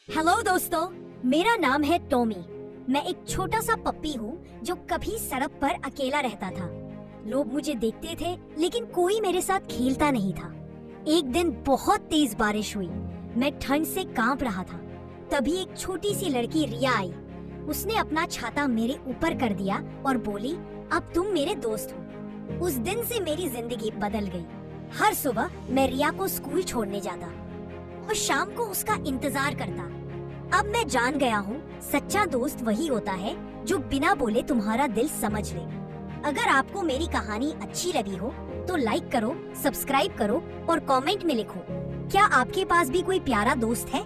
Hello दोस्तों, मेरा नाम है टॉमी। मैं एक छोटा सा पप्पी हूँ जो कभी सड़क पर अकेला रहता था। लोग मुझे देखते थे लेकिन कोई मेरे साथ खेलता नहीं था। एक दिन बहुत तेज बारिश हुई। मैं ठंड से कांप रहा था। तभी एक छोटी सी लड़की रिया आई। उसने अपना छाता मेरे ऊपर कर दिया और बोली, अब तुम मेरे दोस्त हो। उस दिन से मेरी जिंदगी बदल गई। हर सुबह मैं रिया को स्कूल छोड़ने जाता और शाम को उसका इंतजार करता। अब मैं जान गया हूँ, सच्चा दोस्त वही होता है जो बिना बोले तुम्हारा दिल समझ ले। अगर आपको मेरी कहानी अच्छी लगी हो तो लाइक करो, सब्सक्राइब करो और कमेंट में लिखो, क्या आपके पास भी कोई प्यारा दोस्त है?